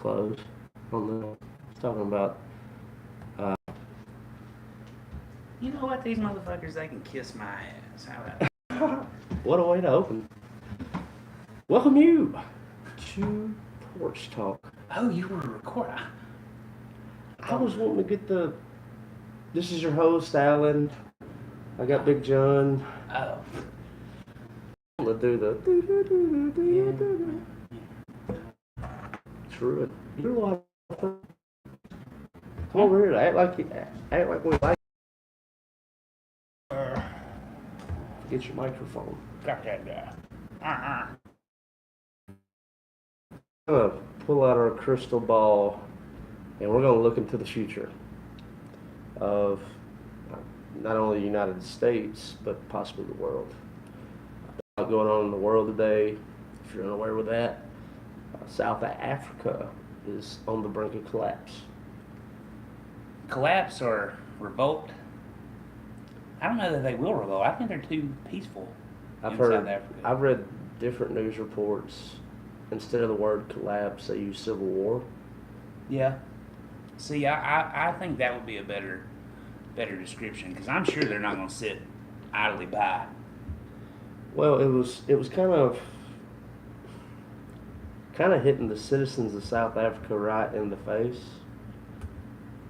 close on the. It's talking about. Uh, You know what? These motherfuckers, they can kiss my ass. How about that? what a way to open. Welcome you to Porch Talk. Oh, you were recording. I was wanting to get the. This is your host, Alan. I got Big John. Oh. I'm gonna do the. Screw it. You're a lot of fun. Come over here. Act like we like. Get your microphone. Got that guy. We're gonna pull out our crystal ball, and we're gonna look into the future of not only the United States but possibly the world. A lot going on in the world today. If you're unaware with that, South Africa is on the brink of collapse. Collapse or revolt? I don't know that they will revolt. I think they're too peaceful in South Africa. I've read different news reports. Instead of the word collapse, they use civil war. Yeah. See, I think that would be a better description, because I'm sure they're not going to sit idly by. Well, it was kind of hitting the citizens of South Africa right in the face.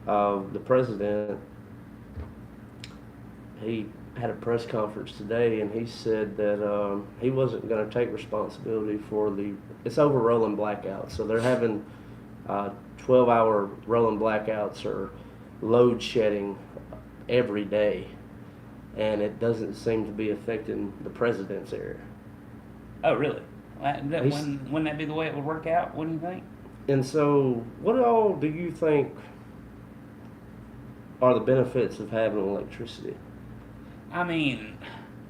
The president, he had a press conference today, and he said that he wasn't going to take responsibility for it's over rolling blackouts. So they're having 12-hour rolling blackouts or load shedding every day, and it doesn't seem to be affecting the president's area. Oh, really? Wouldn't that be the way it would work out, wouldn't you think? And so, what all do you think are the benefits of having electricity? I mean,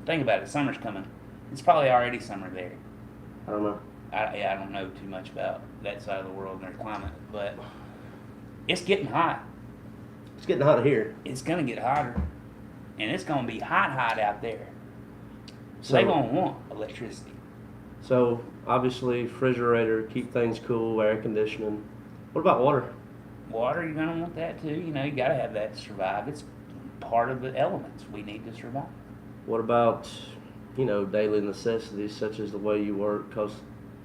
think about it. Summer's coming. It's probably already summer there. I don't know. I don't know too much about that side of the world and their climate, but it's getting hot. It's getting hot here. It's going to get hotter, and it's going to be hot out there. So they're going to want electricity. So, obviously, refrigerator, keep things cool, air conditioning. What about water? Water, you're going to want that too. You know, you got to have that to survive. It's part of the elements we need to survive. What about, daily necessities such as the way you work? Because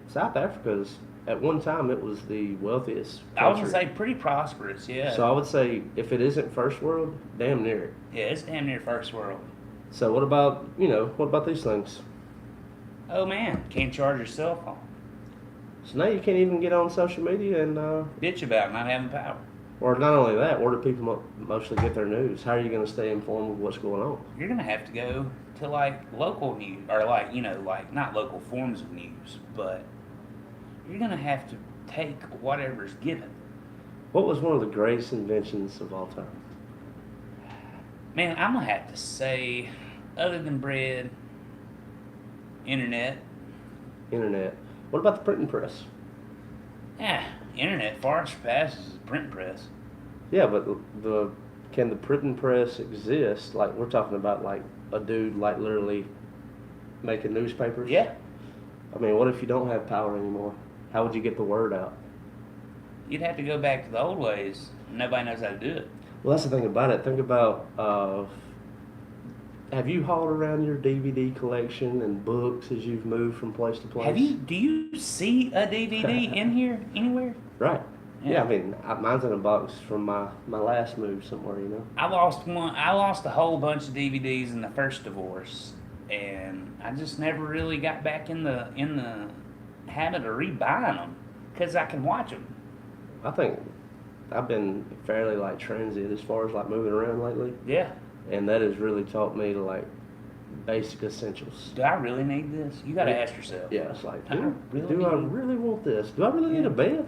South Africa's, at one time, it was the wealthiest country. I was going to say pretty prosperous, yeah. So I would say if it isn't first world, damn near it. Yeah, it's damn near first world. So what about these things? Oh man, can't charge your cell phone. So now you can't even get on social media and bitch about not having power. Or not only that, where do people mostly get their news? How are you going to stay informed of what's going on? You're going to have to go to local news, or not local forms of news, but you're going to have to take whatever's given. What was one of the greatest inventions of all time? Man, I'm going to have to say, other than bread, internet. Internet. What about the printing press? Yeah, internet far surpasses the print press. Yeah, but can the printing press exist? Like, we're talking about like a dude like literally making newspapers? Yeah. I mean, what if you don't have power anymore? How would you get the word out? You'd have to go back to the old ways. Nobody knows how to do it. Well, that's the thing about it. Think about, have you hauled around your DVD collection and books as you've moved from place to place? Do you see a DVD in here anywhere? Right. Yeah, I mean, mine's in a box from my last move somewhere, I lost a whole bunch of DVDs in the first divorce, and I just never really got back in the habit of rebuying them because I can watch them. I think I've been fairly transient as far as moving around lately. Yeah. And that has really taught me to basic essentials. Do I really need this? You got to ask yourself. Yeah, it's do I really want this? Do I really need a bed?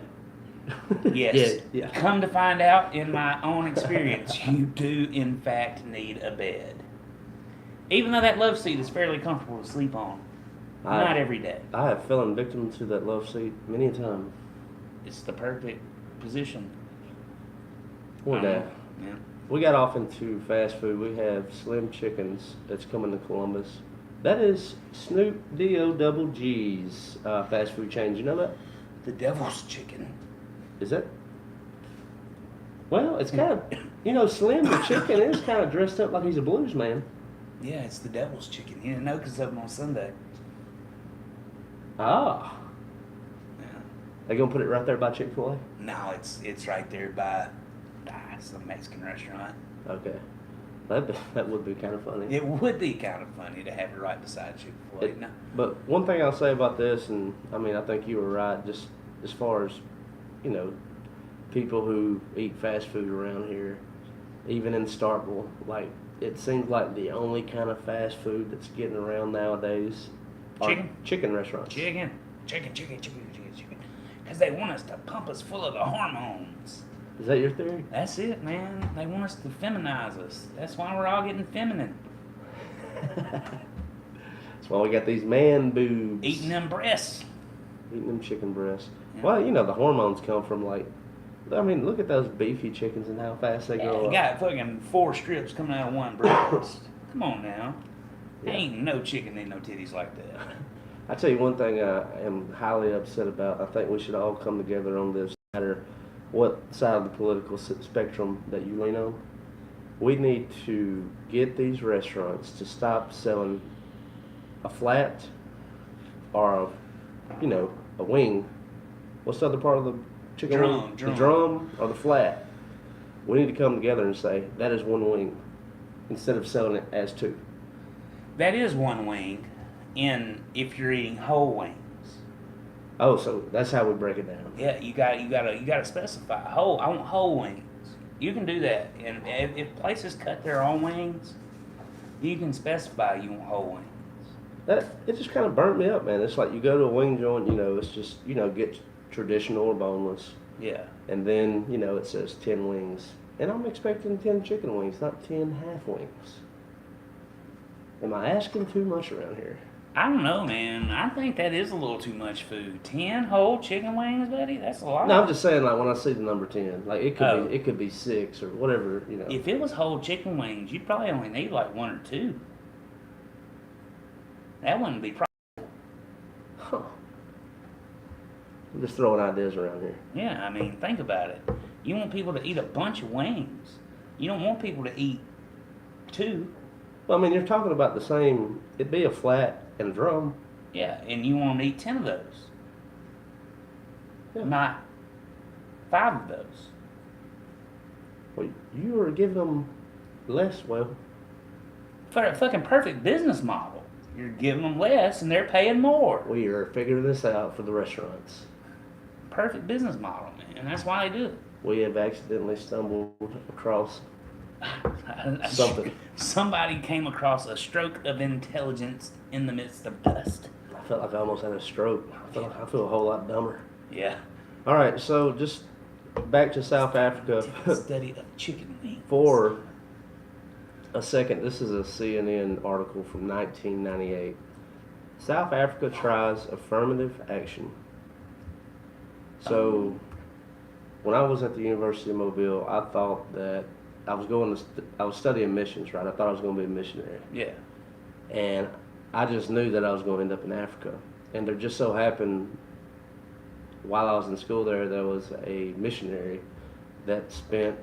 Yes. Yeah. Come to find out, in my own experience, you do in fact need a bed. Even though that love seat is fairly comfortable to sleep on. Not every day. I have fallen victim to that love seat many a time. It's the perfect position. One day. Yeah. We got off into fast food. We have Slim Chickens that's coming to Columbus. That is Snoop D-O double G's fast food chain. You know that? The devil's chicken. Is that? Well, it's kind of, Slim the chicken is kind of dressed up like he's a blues man. Yeah, it's the devil's chicken. You didn't know because of them on Sunday. Ah, Yeah. they gonna put it right there by Chick-fil-A? No, it's right there by some Mexican restaurant. Okay, that would be kind of funny. It would be kind of funny to have it right beside Chick-fil-A. No. But one thing I'll say about this, and I mean, I think you were right, just as far as, people who eat fast food around here, even in Starkville, like, it seems like the only kind of fast food that's getting around nowadays are chicken restaurants. Chicken. Because they want us to pump us full of the hormones. Is that your theory? That's it, man. They want us to feminize us. That's why we're all getting feminine. That's why we got these man boobs. Eating them breasts. Eating them chicken breasts. Yeah. Well, the hormones come from, like, I mean, look at those beefy chickens and how fast they grow You up. got fucking 4 strips coming out of one breast. Come on now. Yeah. Ain't no chicken need no titties like that. I tell you one thing I am highly upset about. I think we should all come together on this, no matter what side of the political spectrum that you lean on. We need to get these restaurants to stop selling a flat or a wing. What's the other part of the chicken wing? The drum or the flat. We need to come together and say that is one wing instead of selling it as 2. That is one wing, if you're eating whole wings. Oh, so that's how we break it down. Yeah, you gotta specify whole. I want whole wings. You can do that, and if places cut their own wings, you can specify you want whole wings. It just kind of burnt me up, man. It's like you go to a wing joint, it's just get traditional or boneless, Yeah. and then it says 10 wings, and I'm expecting 10 chicken wings, not 10 half wings. Am I asking too much around here? I don't know, man. I think that is a little too much food. 10 whole chicken wings, buddy? That's a lot. No, I'm just saying, like, when I see the number 10, like, it could be 6 or whatever, If it was whole chicken wings, you'd probably only need like 1 or 2. That wouldn't be Huh. I'm just throwing ideas around here. Yeah, I mean, think about it. You want people to eat a bunch of wings. You don't want people to eat 2. Well, I mean, you're talking about the same, it'd be a flat and a drum. Yeah, and you want to eat 10 of those. Yeah. Not 5 of those. Well, you were giving them less, well. For a fucking perfect business model. You're giving them less and they're paying more. We are figuring this out for the restaurants. Perfect business model, man. That's why they do it. We have accidentally stumbled across something. Somebody came across a stroke of intelligence in the midst of dust. I felt like I almost had a stroke. I feel a whole lot dumber. Yeah. All right, so just back to South Africa. Study of chicken wings. For a second, this is a CNN article from 1998. South Africa tries affirmative action. So, when I was at the University of Mobile, I thought that I was studying missions, right? I thought I was going to be a missionary. Yeah. And I just knew that I was going to end up in Africa. And there just so happened, while I was in school there was a missionary that spent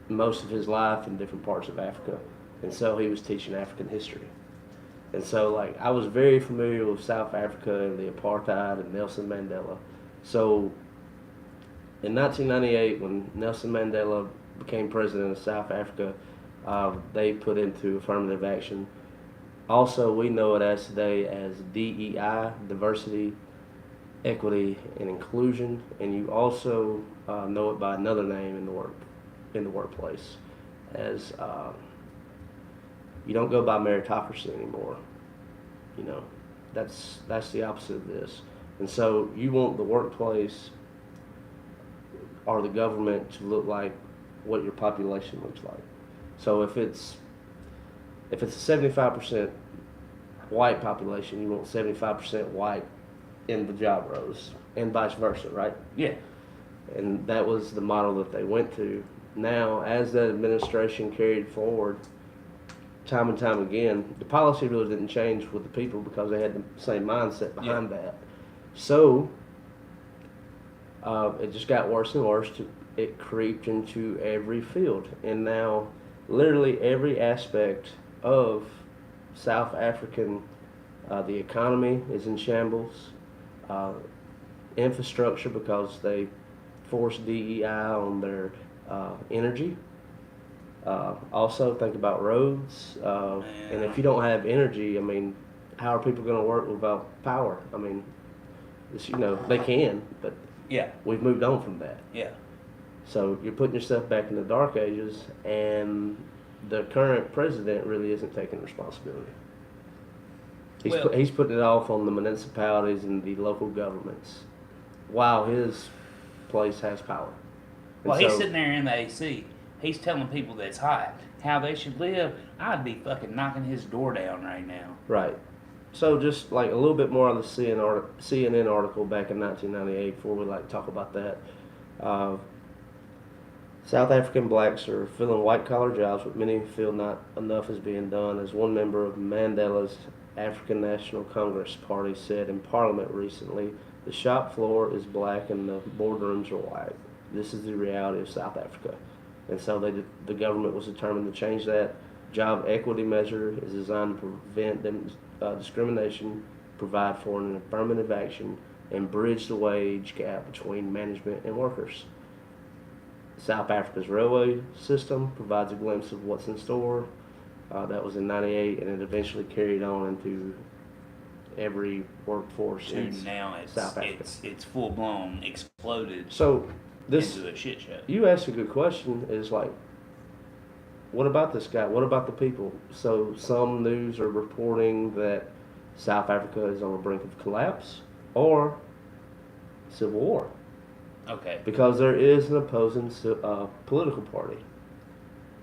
most of his life in different parts of Africa. And so he was teaching African history. And so, like, I was very familiar with South Africa and the apartheid and Nelson Mandela. So, in 1998, when Nelson Mandela became president of South Africa, they put into affirmative action. Also, we know it as today as DEI, diversity, equity, and inclusion. And you also know it by another name in the workplace, as you don't go by meritocracy anymore. That's the opposite of this. And so you want the workplace or the government to look like what your population looks like. So if it's a 75% white population, you want 75% white in the job roles, and vice versa, right? Yeah. And that was the model that they went to. Now, as that administration carried forward, time and time again, the policy really didn't change with the people because they had the same mindset behind that. So, It just got worse and worse. It creeped into every field, and now literally every aspect of South African, the economy is in shambles. Uh, Infrastructure, because they forced DEI on their energy. Also, think about roads. And if you don't have energy, I mean, how are people going to work without power? I mean, they can, but Yeah. we've moved on from that. Yeah. So you're putting yourself back in the dark ages, and the current president really isn't taking responsibility. He's putting it off on the municipalities and the local governments, while his place has power. Well, he's sitting there in the AC. He's telling people that it's hot, how they should live. I'd be fucking knocking his door down right now. Right. So just like a little bit more on the CNN article back in 1998 before we talk about that. South African blacks are filling white-collar jobs, but many feel not enough is being done. As one member of Mandela's African National Congress Party said in Parliament recently, the shop floor is black and the boardrooms are white. This is the reality of South Africa. And so the government was determined to change that. Job equity measure is designed to prevent discrimination, provide for an affirmative action, and bridge the wage gap between management and workers. South Africa's railway system provides a glimpse of what's in store. That was in '98, and it eventually carried on into every workforce in now South Africa. It's full blown exploded So into a shit show. You asked a good question. Is like, what about this guy? What about the people? So some news are reporting that South Africa is on the brink of collapse or civil war. Okay. Because there is an opposing political party.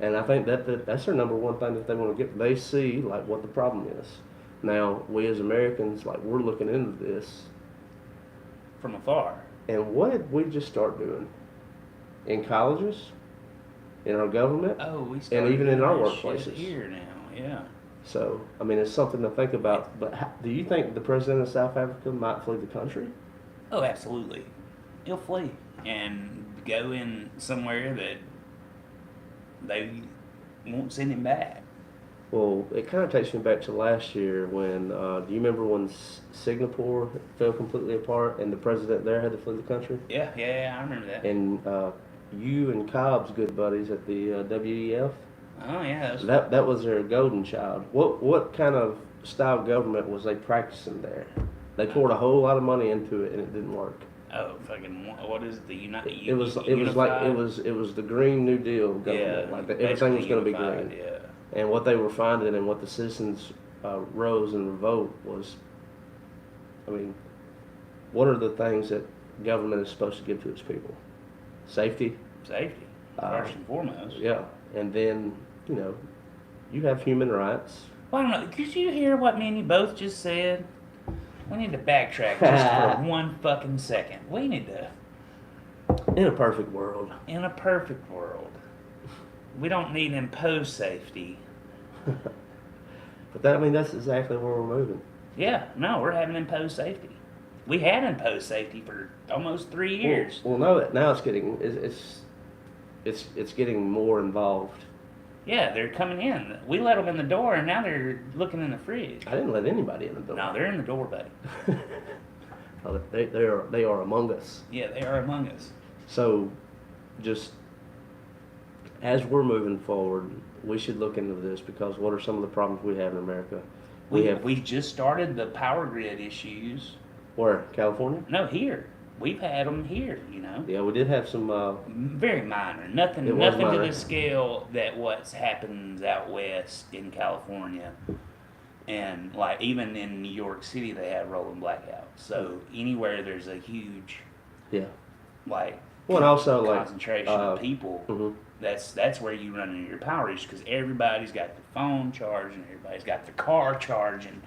And I think that's their number one thing that they want to get. They see what the problem is. Now, we as Americans, we're looking into this from afar. And what did we just start doing? In colleges, in our government, and even in our workplaces here now. Yeah. So, I mean, it's something to think about. But do you think the president of South Africa might flee the country? Oh, absolutely. He'll flee and go in somewhere that they won't send him back. Well, it kind of takes me back to last year when, do you remember when Singapore fell completely apart and the president there had to flee the country? Yeah, I remember that. And you and Cobb's good buddies at the WEF? Oh, yeah. That was their golden child. What kind of style government was they practicing there? They poured a whole lot of money into it and it didn't work. Oh, fucking! What is it? The It was the Green New Deal government. Yeah, everything was going to be green. Yeah. And what they were finding and what the citizens rose in revolt was, I mean, what are the things that government is supposed to give to its people? Safety. Safety, first and foremost. Yeah, and then you have human rights. Well, I don't know. Did you hear what me and you both just said? We need to backtrack just for 1 fucking second. We need to. In a perfect world. In a perfect world. We don't need imposed safety. But that's exactly where we're moving. Yeah, no, we're having imposed safety. We had imposed safety for almost 3 years. Well, no, now it's getting it's getting more involved. Yeah, they're coming in. We let them in the door, and now they're looking in the fridge. I didn't let anybody in the door. No, they're in the door, buddy. They are among us. Yeah, they are among us. So, just as we're moving forward, we should look into this because what are some of the problems we have in America? We just started the power grid issues. Where? California? No, here. We've had them here, Yeah, we did have some. Very minor. Nothing to the scale that what happens out west in California. And, even in New York City, they have rolling blackouts. So, anywhere there's a huge, yeah, and also concentration of people, mm-hmm. that's where you run into your power issues because everybody's got their phone charging, everybody's got their car charging.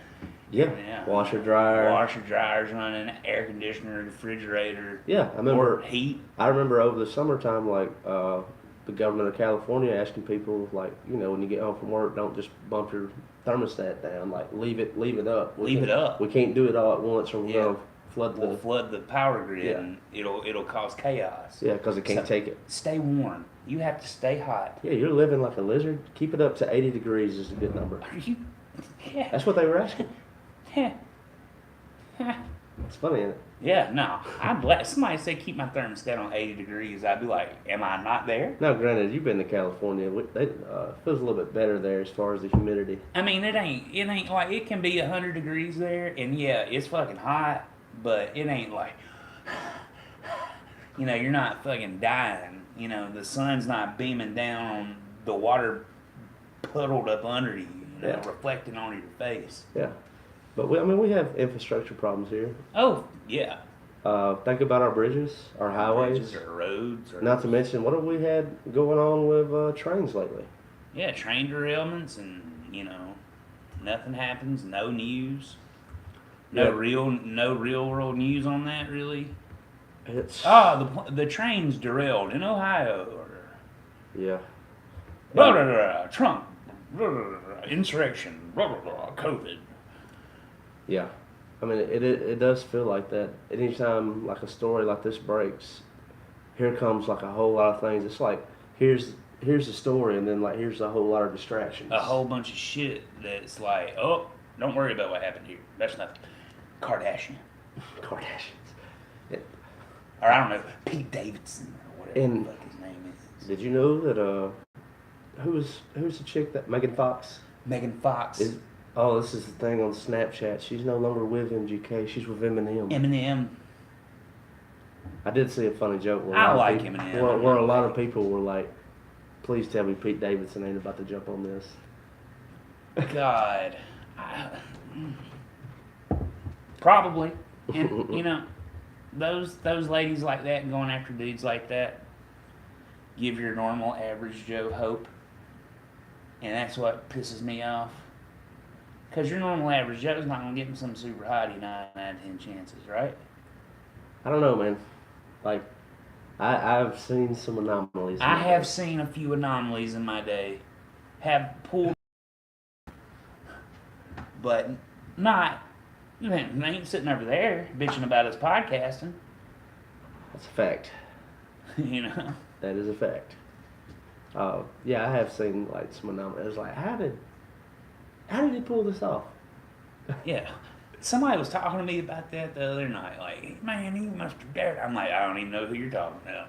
Yeah. Washer dryers running, air conditioner, refrigerator. Yeah, I remember. Or heat. I remember over the summertime, the government of California asking people, when you get home from work, don't just bump your thermostat down. Leave it up. Leave it up. We can't do it all at once, or we're gonna Flood flood the power grid, Yeah. and it'll cause chaos. Yeah, because it can't take it. Stay warm. You have to stay hot. Yeah, you're living like a lizard. Keep it up to 80 degrees is a good number. Are you? Yeah. That's what they were asking. Yeah. It's funny, isn't it? Yeah, no. I'm glad. Somebody said keep my thermostat on 80 degrees. I'd be like, am I not there? Now, granted, you've been to California. It feels a little bit better there as far as the humidity. I mean, it ain't like, it can be 100 degrees there, and yeah, it's fucking hot, but it ain't like, you're not fucking dying. The sun's not beaming down on the water puddled up under you, reflecting on your face. Yeah. But we have infrastructure problems here. Oh, yeah. Think about our bridges, our highways. Bridges or roads. Not to mention, what have we had going on with trains lately? Yeah, train derailments, and, nothing happens, no news. No real world news on that, really. It's the train's derailed in Ohio. Yeah. Blah, blah, blah, Trump. Blah, blah, blah, insurrection. Blah, blah, blah, COVID. Yeah. I mean, it does feel like that. Anytime like a story like this breaks, here comes like a whole lot of things. It's like here's the story, and then like here's a whole lot of distractions. A whole bunch of shit that's like, oh, don't worry about what happened here. That's nothing. Kardashians. Or I don't know, Pete Davidson or whatever the fuck his name is. Did you know that who's the chick that Megan Fox? Megan Fox. This is the thing on Snapchat. She's no longer with MGK. She's with Eminem. Eminem. I did see a funny joke where Eminem. Where a lot of people were like, "Please tell me Pete Davidson ain't about to jump on this." God. Probably. And, those ladies like that going after dudes like that give your normal average Joe hope. And that's what pisses me off. Because your normal average Joe's not going to give him some super hottie 9 out of 10 chances, right? I don't know, man. Like, I've seen some anomalies. I have seen a few anomalies in my day. Have pulled. But not. They ain't sitting over there bitching about us podcasting. That's a fact. That is a fact. Yeah, I have seen like some anomalies. It's like, how did he pull this off? Yeah. Somebody was talking to me about that the other night. Like, man, he must have dared. I'm like, I don't even know who you're talking about.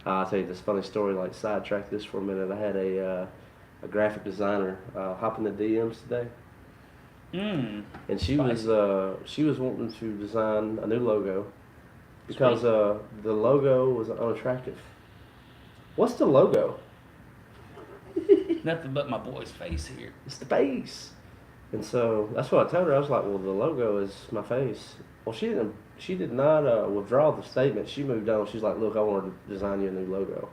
I'll tell you this funny story. Like, sidetrack this for a minute. I had a graphic designer hop in the DMs today. And she was wanting to design a new logo because the logo was unattractive. What's the logo? Nothing but my boy's face here. It's the face. And so that's what I told her. I was like, well, the logo is my face. Well, she did not withdraw the statement. She moved on. She's like, look, I want to design you a new logo.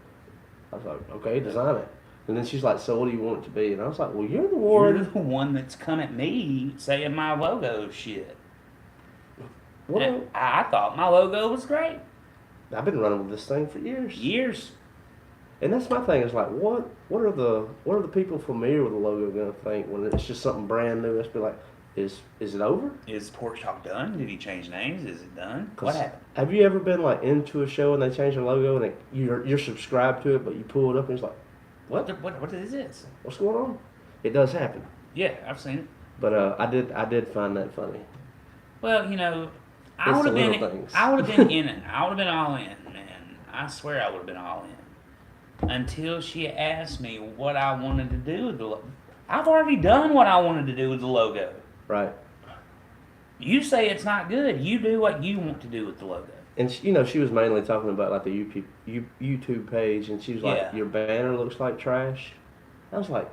I was like, okay, design it. And then she's like, so what do you want it to be? And I was like, well, you're the one that's come at me saying my logo shit. Well, I thought my logo was great. I've been running with this thing for years. Years. And that's my thing. Is like, what are the people familiar with the logo gonna think when it's just something brand new? Let's be like, is it over? Is Porch Talk done? Did he change names? Is it done? What happened? Have you ever been like into a show and they change the logo and you're subscribed to it, but you pull it up and it's like, what is this? What's going on? It does happen. Yeah, I've seen it. But I did find that funny. Well, I would have been in it. I would have been all in, man. I swear I would have been all in. Until she asked me what I wanted to do with the logo. I've already done what I wanted to do with the logo. Right. You say it's not good. You do what you want to do with the logo. And she was mainly talking about like the YouTube page, and she was like, your banner looks like trash. I was like,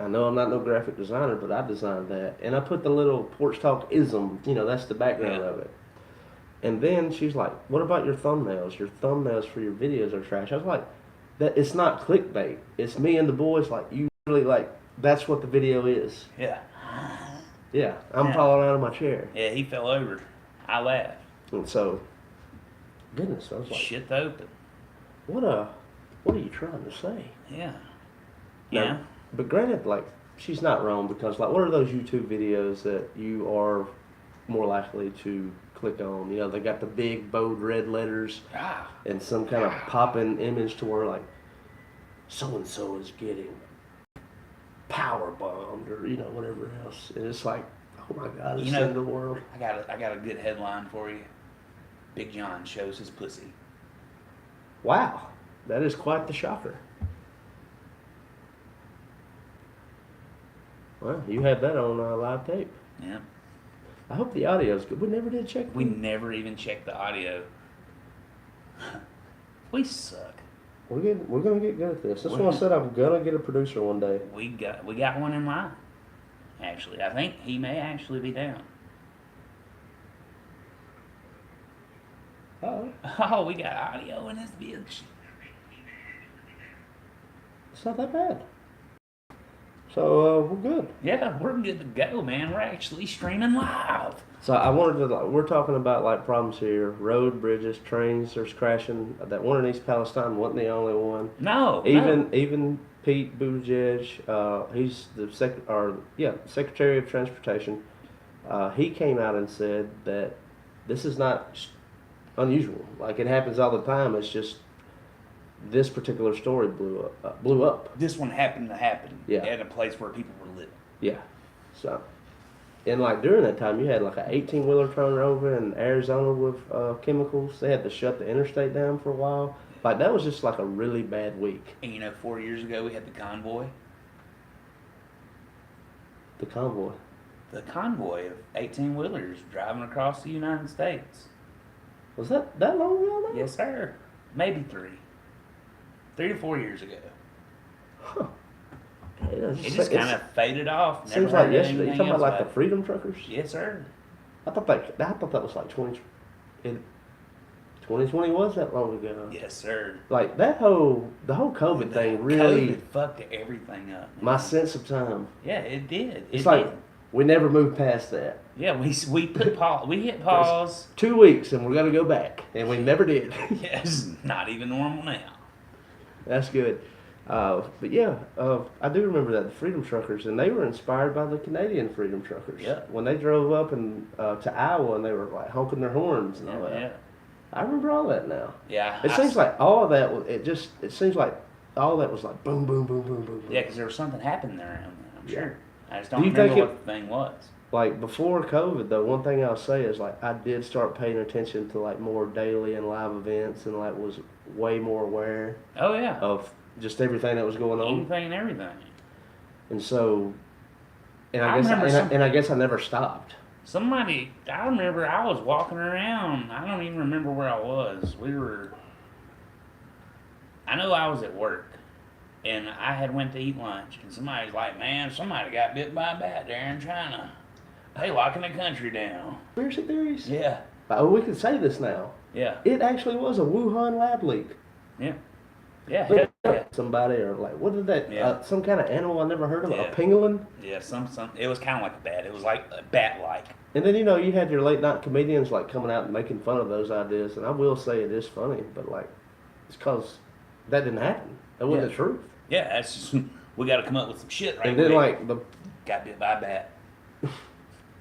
I know I'm not no graphic designer, but I designed that. And I put the little Porch Talk ism, that's the background of it. And then she's like, what about your thumbnails? Your thumbnails for your videos are trash. I was like, that it's not clickbait. It's me and the boys, like, you really, like, that's what the video is. Yeah. Yeah, I'm falling out of my chair. Yeah, he fell over. I laughed. And so, goodness, I was like, shit open. What are you trying to say? Yeah. Now, Yeah. But granted, like, she's not wrong because, like, what are those YouTube videos that you are more likely to click on. You know, they got the big bold red letters and some kind of popping image to where like so and so is getting power bombed or you know whatever else, and it's like, oh my God, it's in the world. I got a good headline for you. Big John shows his pussy. Wow, that is quite the shocker. Well, you had that on live tape. Yeah. I hope the audio's good. We never did check. We never even checked the audio. We suck. We're gonna get good at this. That's why I said I'm gonna get a producer one day. We got one in line. Actually, I think he may actually be down. Oh, we got audio in this bitch. It's not that bad. So we're good. Yeah, we're good to go, man. We're actually streaming live. So I wanted to we're talking about like problems here: road, bridges, trains. There's crashing. That one in East Palestine wasn't the only one. No, even Pete Buttigieg, he's the Secretary of Transportation. He came out and said that this is not unusual. Like it happens all the time. It's just this particular story blew up. This one happened to happen Yeah. at a place where people were living. Yeah. So, and like during that time, you had like an 18-wheeler thrown over in Arizona with chemicals. They had to shut the interstate down for a while. Like that was just like a really bad week. And you know, 4 years ago we had the convoy. The convoy. The convoy of 18-wheelers driving across the United States. Was that long ago now? Yes, sir. Maybe 3 to 4 years ago. Huh. It just kind of faded off. Seems like yesterday. You talking about like the Freedom Truckers? Yes, sir. I thought that was like 2020 was that long ago. Yes, sir. Like the whole COVID thing really COVID fucked everything up. Man. My sense of time. Yeah, it did. It's like we never moved past that. Yeah, we put pause. We hit pause. 2 weeks and we're gonna go back, and we never did. Yes, not even normal now. That's good. But yeah, I do remember that, the Freedom Truckers, and they were inspired by the Canadian Freedom Truckers. Yeah. When they drove up to Iowa and they were like honking their horns and all that. Yeah. I remember all that now. Yeah. It seems like all of that it seems like all that was like boom, boom, boom, boom, boom. Yeah, because there was something happened there around then, I'm sure. I just Do don't you remember think what the thing was. Like before COVID though, one thing I'll say is like I did start paying attention to like more daily and live events and like was way more aware Oh, yeah. of just everything that was going on. Anything and everything. And so, I guess I never stopped. I remember I was walking around. I don't even remember where I was. I know I was at work, and I had went to eat lunch, and somebody's like, man, somebody got bit by a bat there in China. They locking the country down. Conspiracy theories? Yeah. Oh, we can say this now. Yeah. It actually was a Wuhan lab leak. Yeah. Yeah. Somebody or like, what did that, some kind of animal I never heard of, Yeah. a pangolin? Yeah, it was kind of like a bat. It was like a bat-like. And then, you had your late night comedians like coming out and making fun of those ideas. And I will say it is funny, but like, it's because that didn't happen. That wasn't the truth. Yeah, that's just, we got to come up with some shit right And then got bit by a bat.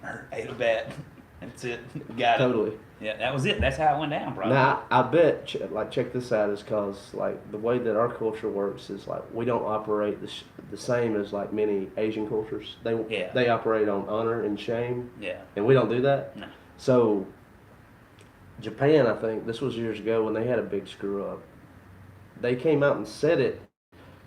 Or ate a bat. That's it. Got it. Totally. Yeah, that was it. That's how it went down, bro. Now, I bet, check this out, is because, like, the way that our culture works is, like, we don't operate the same as, like, many Asian cultures. They operate on honor and shame. Yeah. And we don't do that. No. So, Japan, I think, this was years ago when they had a big screw up. They came out and said it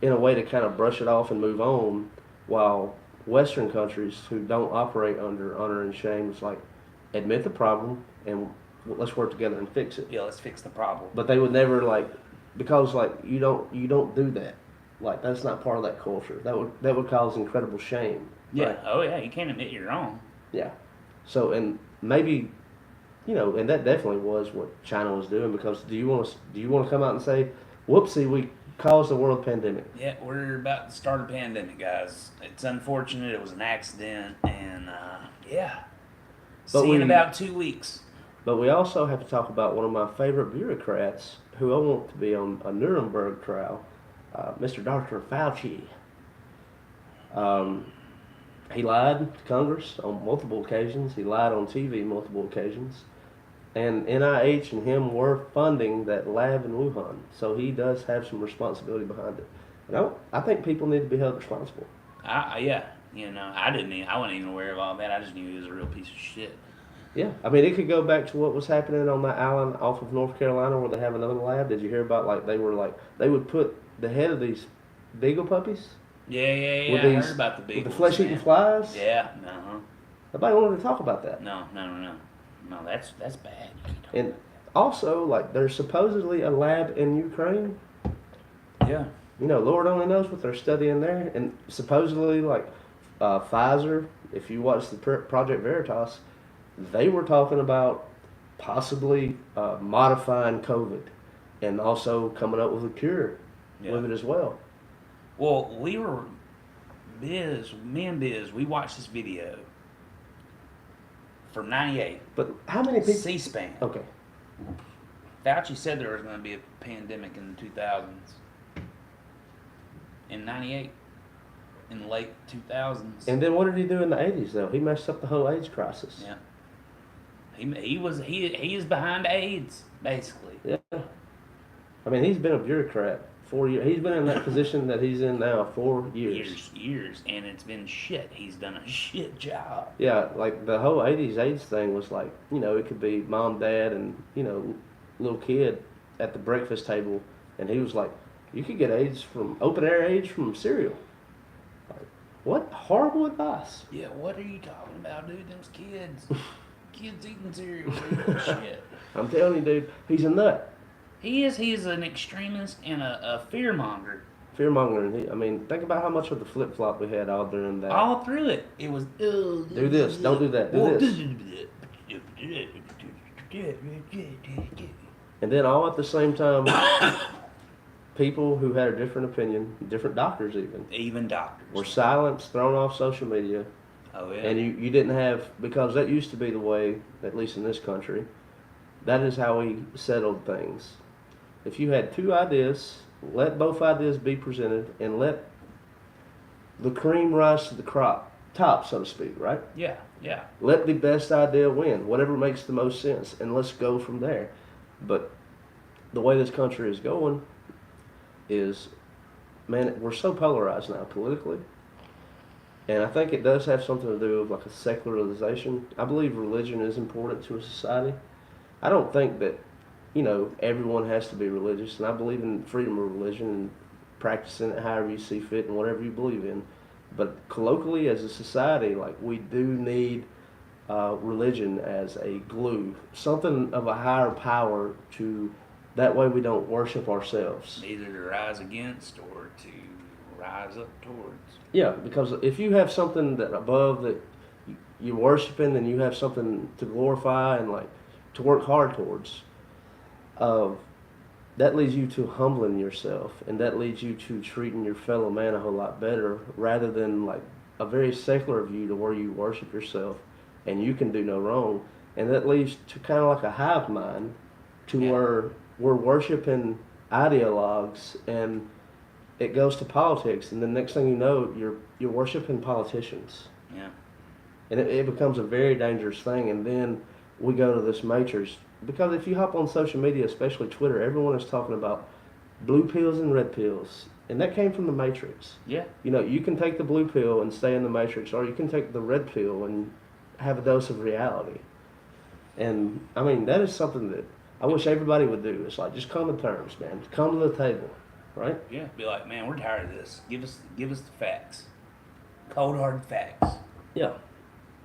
in a way to kind of brush it off and move on, while Western countries who don't operate under honor and shame, it's like, admit the problem and let's work together and fix it. Yeah, let's fix the problem. But they would never because you don't do that. Like that's not part of that culture. That would cause incredible shame. Yeah. Right? Oh yeah, you can't admit you're wrong. Yeah. So and maybe, and that definitely was what China was doing, because do you want to come out and say, whoopsie, we caused a world pandemic? Yeah, we're about to start a pandemic, guys. It's unfortunate. It was an accident, and yeah. See you in about 2 weeks. But we also have to talk about one of my favorite bureaucrats who I want to be on a Nuremberg trial, Mr. Dr. Fauci. He lied to Congress on multiple occasions. He lied on TV multiple occasions. And NIH and him were funding that lab in Wuhan. So he does have some responsibility behind it. And I think people need to be held responsible. Yeah, I wasn't even aware of all that. I just knew he was a real piece of shit. Yeah, I mean, it could go back to what was happening on that island off of North Carolina where they have another lab. Did you hear about they would put the head of these beagle puppies Yeah. with I these heard about the with beagles, the flesh-eating man. flies? Yeah, Nobody wanted to talk about that. no. No, that's bad. And also, like, there's supposedly a lab in Ukraine. Yeah. Lord only knows what they're studying there. And supposedly, like, Pfizer, if you watch the Project Veritas, they were talking about possibly modifying COVID and also coming up with a cure with it as well. Well, me and Biz, we watched this video from '98. But how many people? C-SPAN. Okay. Fauci said there was going to be a pandemic in the 2000s. In '98. In the late 2000s. And then what did he do in the 80s, though? He messed up the whole AIDS crisis. Yeah. He is behind AIDS, basically. Yeah. I mean, he's been a bureaucrat 4 years. He's been in that position that he's in now 4 years. Years, and it's been shit. He's done a shit job. Yeah, like the whole 80s AIDS thing was like, it could be mom, dad, and, little kid at the breakfast table. And he was like, you could get open air AIDS from cereal. Like, what horrible advice. Yeah, what are you talking about, dude? Them's kids. Kids eating cereal. Shit. I'm telling you, dude, he's a nut. He is an extremist and a fearmonger. Fear-mongering. I mean, think about how much of the flip-flop we had all during that. All through it. It was, do this, don't do that, do this. And then all at the same time, people who had a different opinion, different doctors even doctors, were silenced, thrown off social media. Oh, yeah. And you didn't have, because that used to be the way, at least in this country, that is how we settled things. If you had two ideas, let both ideas be presented and let the cream rise to the top, so to speak, right? Yeah. Let the best idea win, whatever makes the most sense, and let's go from there. But the way this country is going is, man, we're so polarized now politically. And I think it does have something to do with like a secularization. I believe religion is important to a society. I don't think that, everyone has to be religious. And I believe in freedom of religion and practicing it however you see fit and whatever you believe in. But colloquially as a society, like we do need religion as a glue, something of a higher power that way we don't worship ourselves. Either to rise against or to rise up towards. Yeah, because if you have something that above that you're worshiping, then you have something to glorify and like to work hard towards. That leads you to humbling yourself, and that leads you to treating your fellow man a whole lot better, rather than like a very secular view to where you worship yourself and you can do no wrong. And that leads to kind of like a hive mind to where we're worshiping ideologues, and it goes to politics, and the next thing you know, you're worshiping politicians. Yeah. And it becomes a very dangerous thing, and then we go to this matrix. Because if you hop on social media, especially Twitter, everyone is talking about blue pills and red pills. And that came from the matrix. Yeah. You can take the blue pill and stay in the matrix, or you can take the red pill and have a dose of reality. And, I mean, that is something that I wish everybody would do. It's like, just come to terms, man. Come to the table, right? Yeah. Be like, man, we're tired of this. Give us the facts. Cold hard facts. Yeah.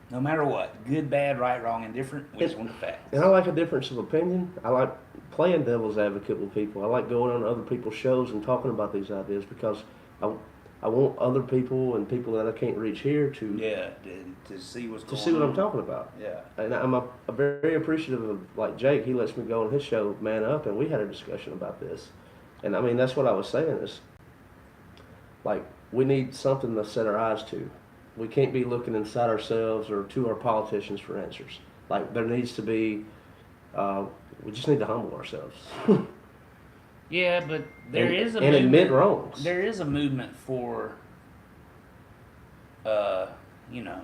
No matter what, good, bad, right, wrong, indifferent, we just want the facts. And I like a difference of opinion. I like playing devil's advocate with people. I like going on other people's shows and talking about these ideas because I want other people and people that I can't reach here to see what's going on. To see what I'm talking about. Yeah. And I'm a very appreciative of, like Jake, he lets me go on his show, Man Up, and we had a discussion about this. And I mean, that's what I was saying is, like, we need something to set our eyes to. We can't be looking inside ourselves or to our politicians for answers. Like, there needs to be, we just need to humble ourselves. Yeah, but there is a movement, admit wrongs. There is a movement for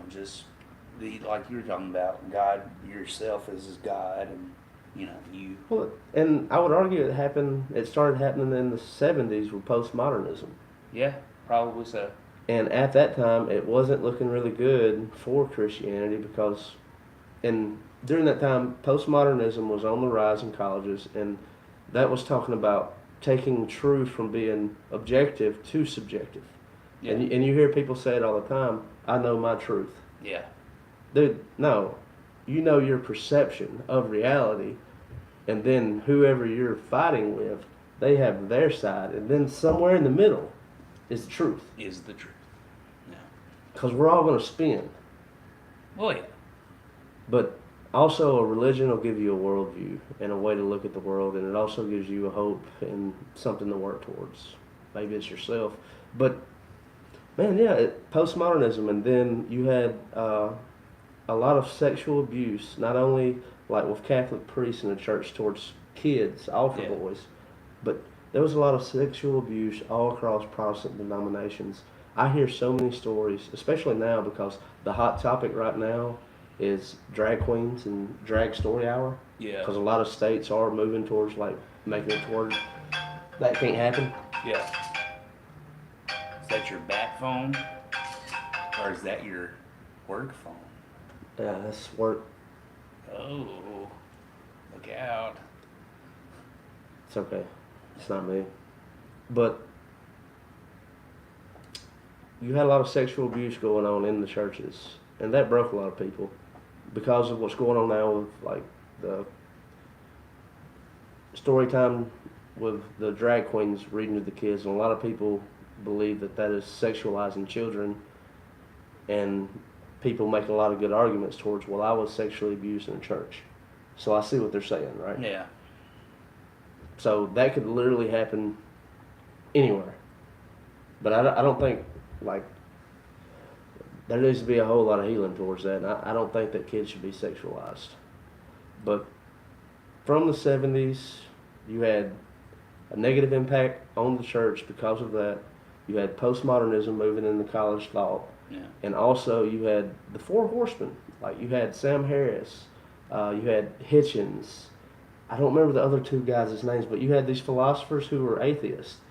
just like you were talking about, God yourself as God, and you. Well, and I would argue it started happening in the 70s with postmodernism. Yeah, probably so. And at that time, it wasn't looking really good for Christianity because, and during that time, postmodernism was on the rise in colleges, and that was talking about taking truth from being objective to subjective. Yeah. And you hear people say it all the time, I know my truth. Yeah. Dude, no. You know your perception of reality, and then whoever you're fighting with, they have their side, and then somewhere in the middle is the truth. Is the truth. Yeah. Because we're all going to spin. Well, yeah. But also, a religion will give you a worldview and a way to look at the world, and it also gives you a hope and something to work towards. Maybe it's yourself. But, man, yeah, postmodernism, and then you had a lot of sexual abuse, not only like with Catholic priests in the church towards kids, altar boys, but there was a lot of sexual abuse all across Protestant denominations. I hear so many stories, especially now because the hot topic right now is drag queens and drag story hour. Yeah. Because a lot of states are moving towards like making it toward that can't happen. Yeah. Is that your bat phone? Or is that your work phone? Yeah, that's work. Oh, look out. It's okay. It's not me. But you had a lot of sexual abuse going on in the churches, and that broke a lot of people because of what's going on now with like the story time with the drag queens reading to the kids, and a lot of people believe that is sexualizing children, and people make a lot of good arguments towards, well, I was sexually abused in a church. So I see what they're saying, right? Yeah. So that could literally happen anywhere. But I don't think, like, there needs to be a whole lot of healing towards that. And I don't think that kids should be sexualized. But from the 70s, you had a negative impact on the church because of that. You had postmodernism moving into college thought. Yeah. And also you had the Four Horsemen. Like you had Sam Harris, you had Hitchens. I don't remember the other two guys' names, but you had these philosophers who were atheists.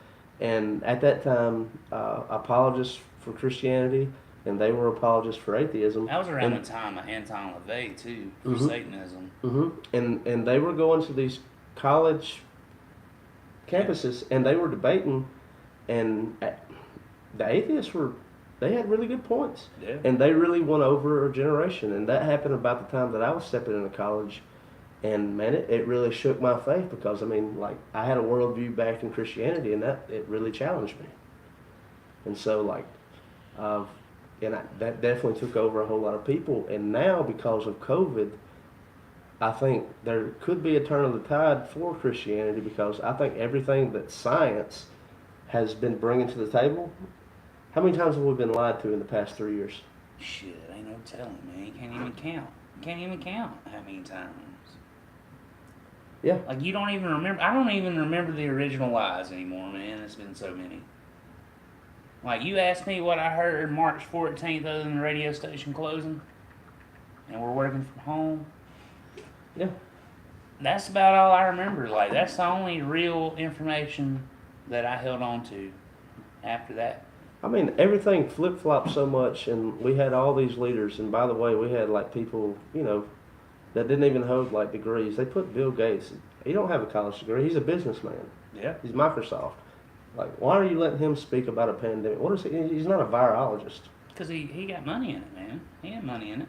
And at that time, apologists for Christianity, and they were apologists for atheism. That was around the time of Anton LaVey, too, for Satanism. Mm-hmm. And they were going to these college campuses, and they were debating, and the atheists they had really good points. Yeah. And they really won over a generation. And that happened about the time that I was stepping into college. And man, it really shook my faith because, I mean, like, I had a worldview back in Christianity, and it really challenged me. And so, like, that definitely took over a whole lot of people. And now, because of COVID, I think there could be a turn of the tide for Christianity because I think everything that science has been bringing to the table. How many times have we been lied to in the past 3 years? Shit, ain't no telling, man. You can't even count. You can't even count how many times. Yeah. Like, you don't even remember. I don't even remember the original lies anymore, man. It's been so many. Like, you asked me what I heard March 14th other than the radio station closing, and we're working from home. Yeah. That's about all I remember. Like, that's the only real information that I held on to after that. I mean, everything flip-flopped so much, and we had all these leaders, and by the way, we had, like, people, that didn't even hold, like, degrees. They put Bill Gates. He don't have a college degree. He's a businessman. Yeah. He's Microsoft. Like, why are you letting him speak about a pandemic? What is he? He's not a virologist. Because he got money in it, man. He had money in it.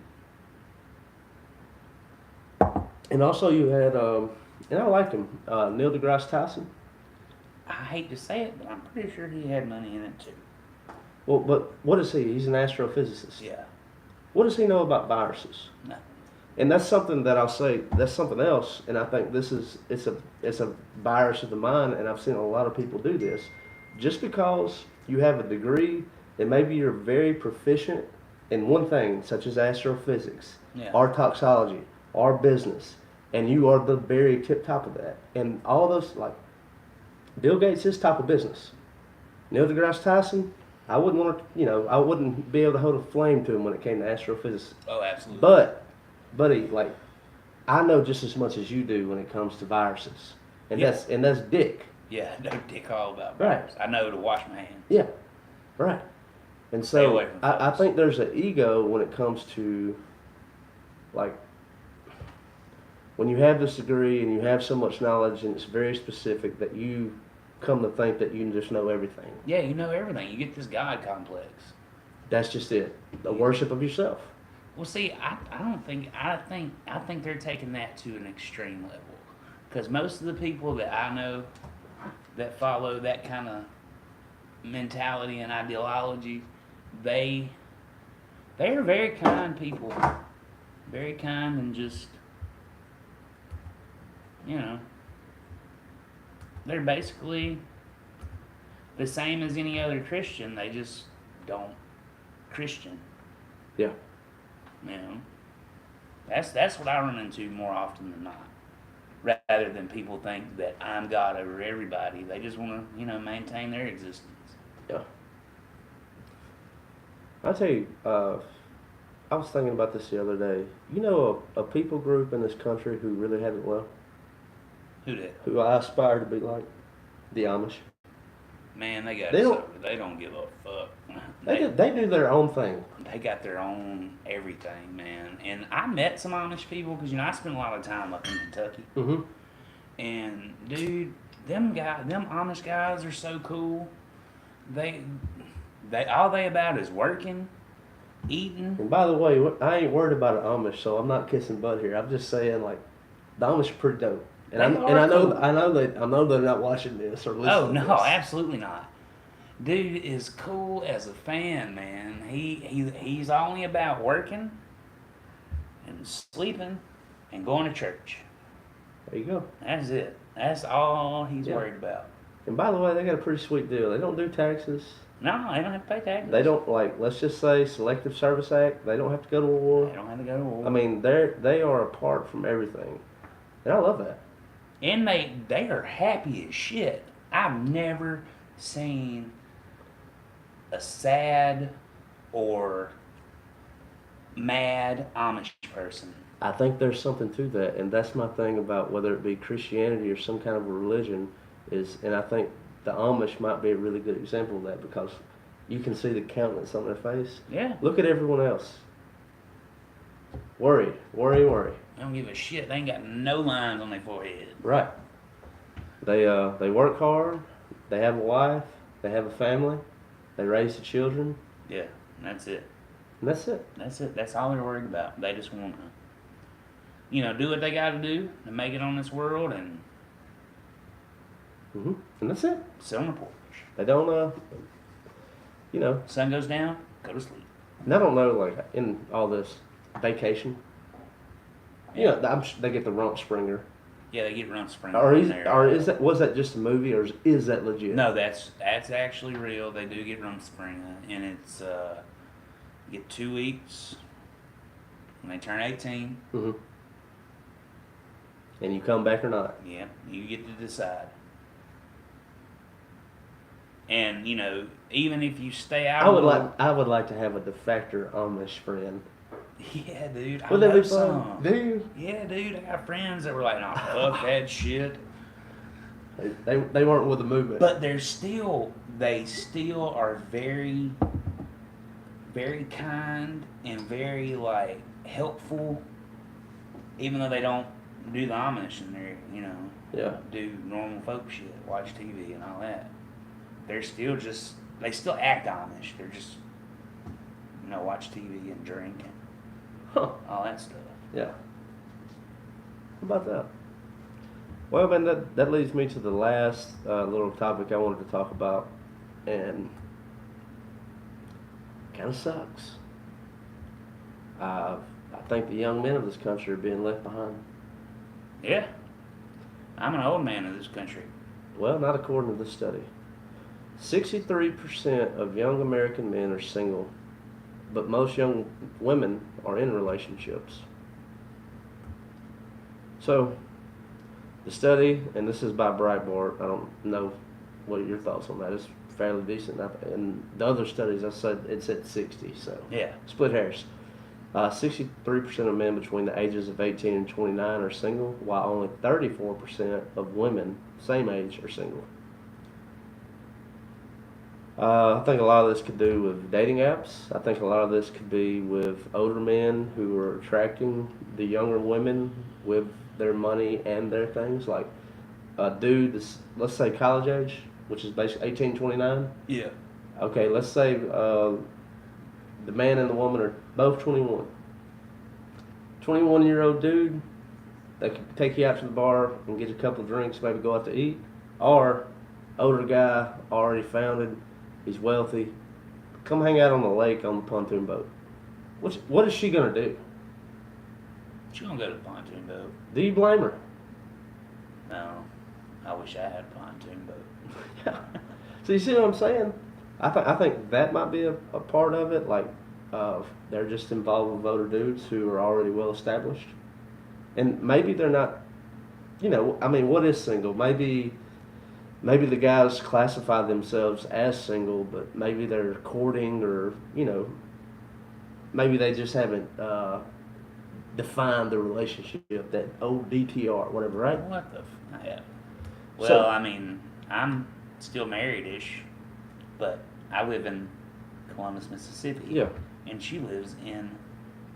And also you had, and I liked him, Neil deGrasse Tyson. I hate to say it, but I'm pretty sure he had money in it, too. Well, but what is he? He's an astrophysicist. Yeah. What does he know about viruses? No. And that's something that I'll say. That's something else, and I think it's a virus of the mind, and I've seen a lot of people do this. Just because you have a degree and maybe you're very proficient in one thing, such as astrophysics, or toxology, or business, and you are the very tip top of that, and all those, like Bill Gates is top of business. Neil deGrasse Tyson, I wouldn't want to, I wouldn't be able to hold a flame to him when it came to astrophysics. Oh, absolutely. But, buddy, like, I know just as much as you do when it comes to viruses, and Yeah. that's dick. Yeah, I know dick all about Right. virus. I know to wash my hands. Yeah, right. And Stay so away from I folks. think there's an ego when it comes to, like, when you have this degree and you have so much knowledge and it's very specific that you come to think that you just know everything. Yeah, you know everything. You get this God complex. That's just it. The worship of yourself. Well, see, I don't think I think they're taking that to an extreme level, because most of the people that I know that follow that kind of mentality and ideology, they are very kind people, very kind and just they're basically the same as any other Christian. They just don't Christian. Yeah. You know, that's what I run into more often than not. Rather than people think that I'm God over everybody, they just want to maintain their existence. Yeah. I'll tell you, I was thinking about this the other day. You know, a people group in this country who really have it well? Who did? Who I aspire to be like? The Amish. Man, they got They it don't- so they don't give a fuck. They do their own thing. They got their own everything, man. And I met some Amish people because I spent a lot of time up in Kentucky. Mm-hmm. And dude, them Amish guys are so cool. They all they about is working, eating. And by the way, I ain't worried about an Amish, so I'm not kissing butt here. I'm just saying, like, the Amish are pretty dope. And I know cool. I know they're not watching this or listening. Oh to no, this. absolutely not. Dude is cool as a fan, man. He's only about working and sleeping and going to church. There you go. That's it. That's all he's worried about. And by the way, they got a pretty sweet deal. They don't do taxes. No, they don't have to pay taxes. They don't, like, let's just say Selective Service Act. They don't have to go to war. They don't have to go to war. I mean, they are apart from everything, and I love that. And they are happy as shit. I've never seen a sad or mad Amish person. I think there's something to that, and that's my thing about whether it be Christianity or some kind of a religion and I think the Amish might be a really good example of that because you can see the countenance on their face. Yeah. Look at everyone else. Worry. They don't give a shit. They ain't got no lines on their forehead. Right. They work hard. They have a wife. They have a family. They raise the children. Yeah, and that's it. And that's it. That's it. That's all they're worried about. They just want to, do what they got to do to make it on this world and And that's it. sit on the porch. They don't, Sun goes down, go to sleep. and I don't know, like, in all this vacation, they get the rump springer. Yeah, they get run spring. Was that just a movie, or is that legit? No, that's actually real. They do get run spring, and it's you get 2 weeks when they turn 18. Mm-hmm. And you come back or not? Yeah, you get to decide. And even if you stay out, I would like to have a defector Amish friend. Yeah, dude. Would that know be fun? some. Do you? Yeah, dude. I got friends that were like, "No, fuck that shit." They weren't with the movement. But they still are very, very kind and very like helpful, even though they don't do the Amish and they're do normal folk shit, watch TV and all that. They're still they still act Amish. They're just watch TV and drink and all that stuff. Yeah. How about that? Well, man, that leads me to the last little topic I wanted to talk about, and kind of sucks. I think the young men of this country are being left behind. Yeah. I'm an old man of this country. Well, not according to this study. 63% of young American men are single, but most young women are in relationships. So, the study, and this is by Breitbart, I don't know what are your thoughts on that? It's fairly decent. And the other studies, I said it's at 60. So Yeah. split hairs. 63% of men between the ages of 18 and 29 are single, while only 34% of women same age are single. I think a lot of this could do with dating apps. I think a lot of this could be with older men who are attracting the younger women with their money and their things. Like a dude that's, let's say, college age, which is basically 18, 29. Yeah. Okay, let's say the man and the woman are both 21. 21-year-old dude that could take you out to the bar and get a couple of drinks, maybe go out to eat. Or older guy, already founded, he's wealthy. Come hang out on the lake on the pontoon boat. What is she going to do? She gonna go to the pontoon boat. Do you blame her? No. I wish I had a pontoon boat. Yeah. So you see what I'm saying? I think that might be a part of it. Like they're just involved with older dudes who are already well established. And maybe they're not, I mean, what is single? Maybe the guys classify themselves as single, but maybe they're courting, or maybe they just haven't defined the relationship, that old DTR, whatever, right? What the yeah. Well, So- I mean, I'm still married-ish, but I live in Columbus, Mississippi. Yeah. And she lives in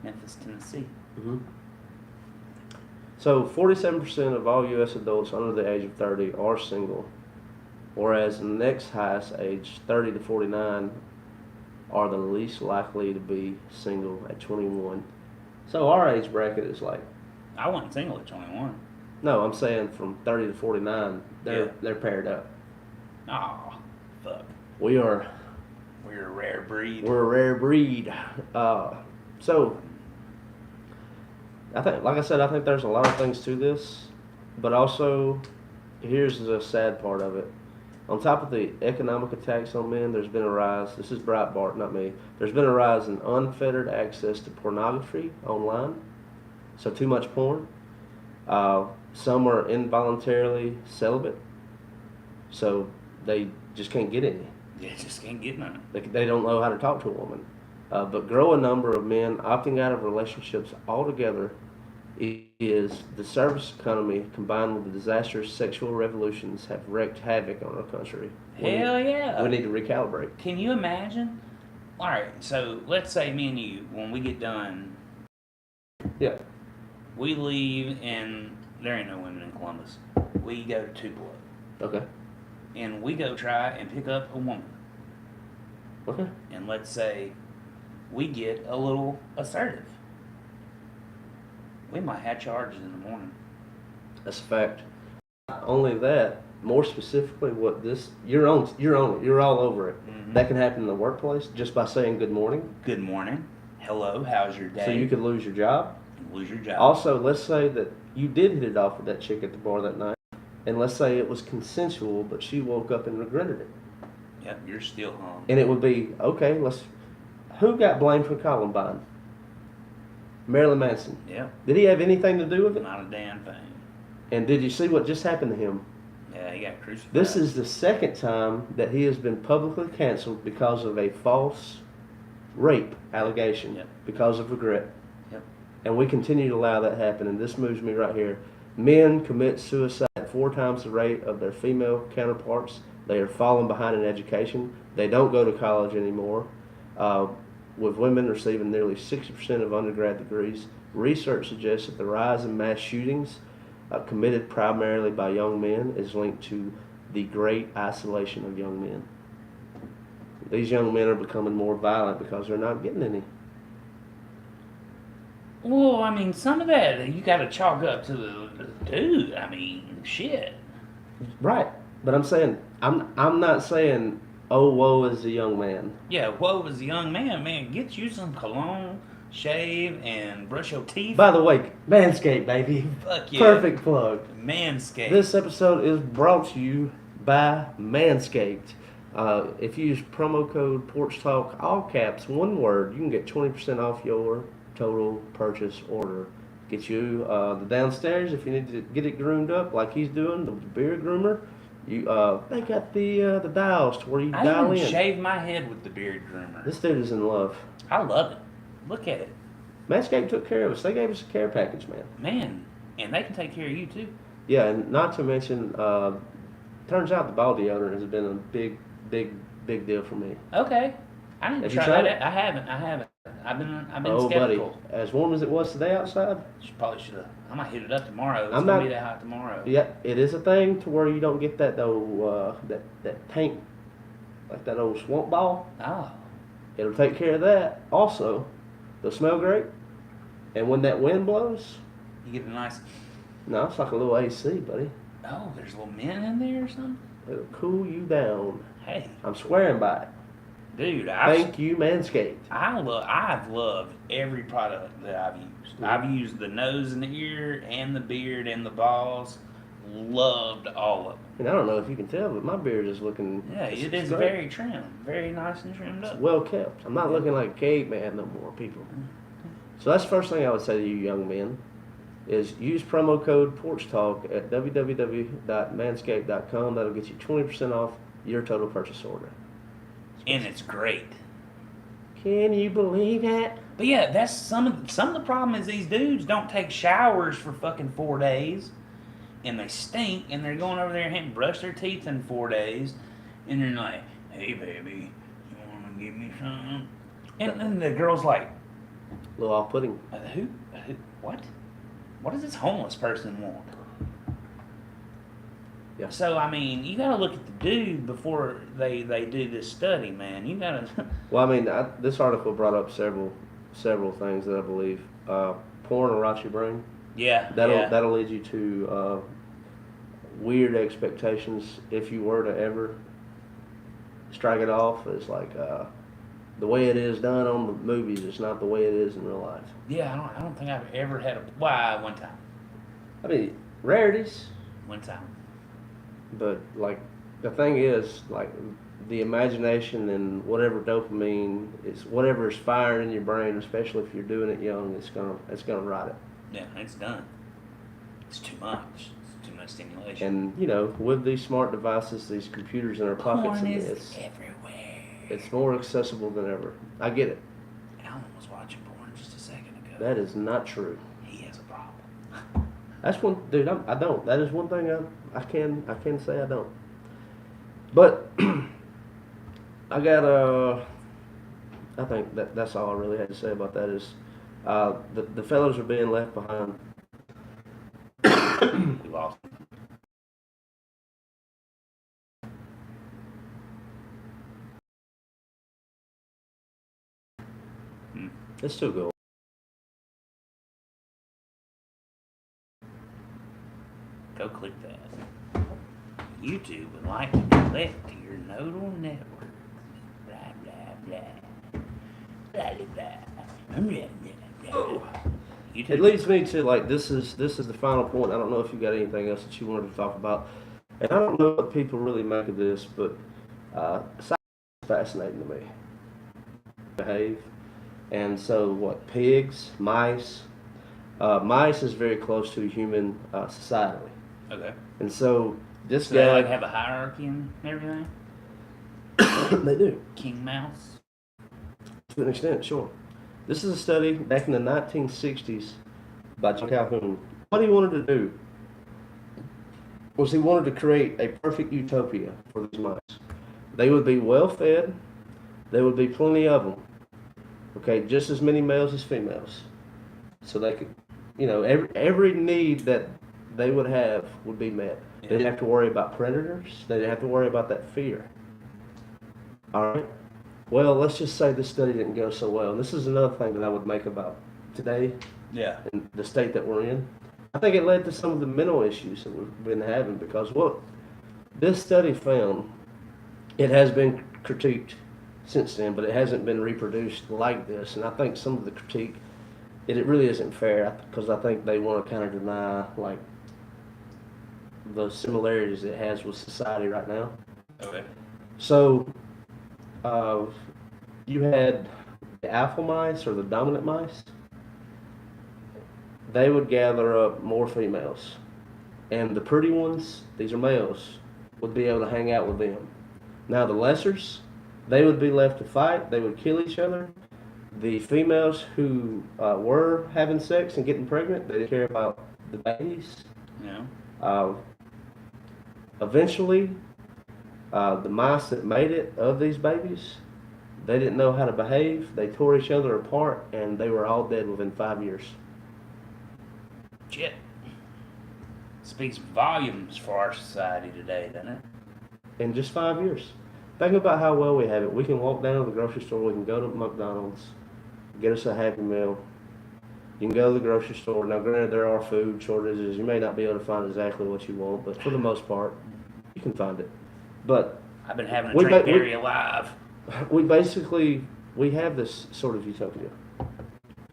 Memphis, Tennessee. Mm-hmm. So 47% of all U.S. adults under the age of 30 are single, whereas the next highest age, 30 to 49, are the least likely to be single at 21. So our age bracket is like, I wasn't single at 21. no, I'm saying from 30 to 49, Yeah. they're paired up. Oh, fuck. We're We're a rare breed. a rare breed. So I think, like I said, I think there's a lot of things to this, but also here's the sad part of it. On top of the economic attacks on men, there's been a rise. This is Breitbart, not me. There's been a rise in unfettered access to pornography online. So too much porn. Some are involuntarily celibate, so they just can't get any. Yeah, just can't get none. They don't know how to talk to a woman. But growing number of men opting out of relationships altogether is the service economy combined with the disastrous sexual revolutions have wreaked havoc on our country. Hell yeah. We need to recalibrate. Can you imagine? All right, so let's say me and you, when we get done, Yeah. we leave and there ain't no women in Columbus. We go to Tupelo Okay. and we go try and pick up a woman. Okay. And let's say we get a little assertive. We might have charges in the morning. That's a fact. Not only that, more specifically, what this you're on it. You're all over it. Mhm. That can happen in the workplace just by saying good morning. Good morning. Hello, how's your day? So you could lose your job. lose your job. Also, let's say that you did hit it off with that chick at the bar that night, and let's say it was consensual, but she woke up and regretted it. Yep, you're still home. And it would be, okay, who got blamed for Columbine? Marilyn Manson. Yep, Did he have anything to do with it? not a damn thing. And did you see what just happened to him? Yeah, he got crucified. This is the second time that he has been publicly canceled because of a false rape allegation, Yep. because of regret. Yep. And we continue to allow that happen, and this moves me right here. Men commit suicide at 4 times the rate of their female counterparts. They are falling behind in education. They don't go to college anymore. With women receiving nearly 60% of undergrad degrees, research suggests that the rise in mass shootings committed primarily by young men is linked to the great isolation of young men. These young men are becoming more violent because they're not getting any. Well, I mean, some of that you got to chalk up to the dude. I mean, shit. Right, but I'm saying I'm not saying, oh, woe is the young man. Yeah, woe is a young man. Man, get you some cologne, shave, and brush your teeth. By the way, Manscaped, baby. Fuck yeah. Perfect plug. Manscaped. This episode is brought to you by Manscaped. If you use promo code Porch Talk, all caps, one word, you can get 20% off your total purchase order. Get you the downstairs if you need to get it groomed up like he's doing, the beard groomer. They got the dials to where you I dial even in. shave my head with the beard groomer. This dude is in love. I love it. Look at it. Manscaped took care of us. They gave us a care package, man. Man, and they can take care of you too. Yeah, and not to mention, turns out the ball deodorant has been a big deal for me. Okay. I didn't Have you try tried that. it? I haven't. I've been Oh, buddy, skeptical. as warm as it was today outside, Probably should have. I might hit it up tomorrow. It's I'm gonna not- be that hot tomorrow. yeah, it is a thing to where you don't get that though that tank, like that old swamp ball. Oh. It'll take care of that. Also, they'll smell great, and when that wind blows, You get a nice. no, it's like a little AC, buddy. Oh, there's a little mint in there or something. It'll cool you down. Hey, I'm swearing by it. dude, Thank you, Manscaped. I've loved every product that I've used. Mm-hmm. I've used the nose and the ear and the beard and the balls. Loved all of them. And I don't know if you can tell, but my beard is looking. Yeah, it is great. very trimmed, very nice and trimmed It's up. well kept. I'm not looking like a caveman no more, people. So that's the first thing I would say to you young men is use promo code Porch Talk at www.manscaped.com. That'll get you 20% off your total purchase order. And it's great. Can you believe that? But yeah, that's some of the problem is these dudes don't take showers for fucking 4 days, and they stink, and they're going over there and haven't brushed their teeth in 4 days, and they're like, "Hey baby, you want to give me some?" And then the girl's like, A little off-putting. "Who? What? What does this homeless person want?" Yeah. So I mean, you gotta look at the dude before they do this study, man. You gotta. Well, I mean, this article brought up several things that I believe. Porn will rot your brain. Yeah. That'll lead you to weird expectations if you were to ever strike it off. It's like the way it is done on the movies. It's not the way it is in real life. Yeah, I don't think I've ever had a. Well, one time. I mean, rarities. One time. But like the thing is, like the imagination and whatever dopamine is, whatever is firing in your brain, especially if you're doing it young, it's gonna rot it. Yeah, it's done. It's too much. It's too much stimulation. And you know, with these smart devices, these computers in our pockets, Porn and is everywhere. it's more accessible than ever. I get it. Alan was watching porn just a second ago. That is not true. He has a problem. That's one, dude. I don't. That is one thing I can say I don't. But I got I think that's all I really had to say about that is the fellows are being left behind. We lost him. It's still going. Go click that. YouTube would like to connect to your nodal network. Blah, blah, blah. Blah, blah, blah. Blah, blah, blah. YouTube. It leads me to like this is the final point. I don't know if you got anything else that you wanted to talk about, and I don't know what people really make of this, but science is fascinating to me. Behave, and so what? Pigs, mice. Mice is very close to human societally, Okay. and so this So they guy like have a hierarchy and everything? they do King Mouse? to an extent, sure. This is a study back in the 1960s by John Calhoun. What he wanted to do was he wanted to create a perfect utopia for these mice. They would be well fed. There would be plenty of them. Okay, just as many males as females. So they could, you know, every need that they would have would be met. They didn't have to worry about predators. They didn't have to worry about that fear. All right. Well, let's just say this study didn't go so well. And this is another thing that I would make about today Yeah. and the state that we're in. I think it led to some of the mental issues that we've been having because what this study found, it has been critiqued since then, but it hasn't been reproduced like this. And I think some of the critique, it really isn't fair because I think they want to kind of deny like the similarities it has with society right now. Okay. So, you had the alpha mice or the dominant mice. They would gather up more females, and the pretty ones, these are males, would be able to hang out with them. Now the lessers, they would be left to fight. They would kill each other. The females who were having sex and getting pregnant, they didn't care about the babies. Yeah. Uh, Eventually, the mice that made it of these babies, they didn't know how to behave. They tore each other apart, and they were all dead within 5 years. Shit. Speaks volumes for our society today, doesn't it? In just 5 years. Think about how well we have it. We can walk down to the grocery store. We can go to McDonald's, get us a Happy Meal. You can go to the grocery store. Now, granted, there are food shortages. You may not be able to find exactly what you want, but for the most part, you can find it. But I've been having to drink dairy alive. We have this sort of utopia.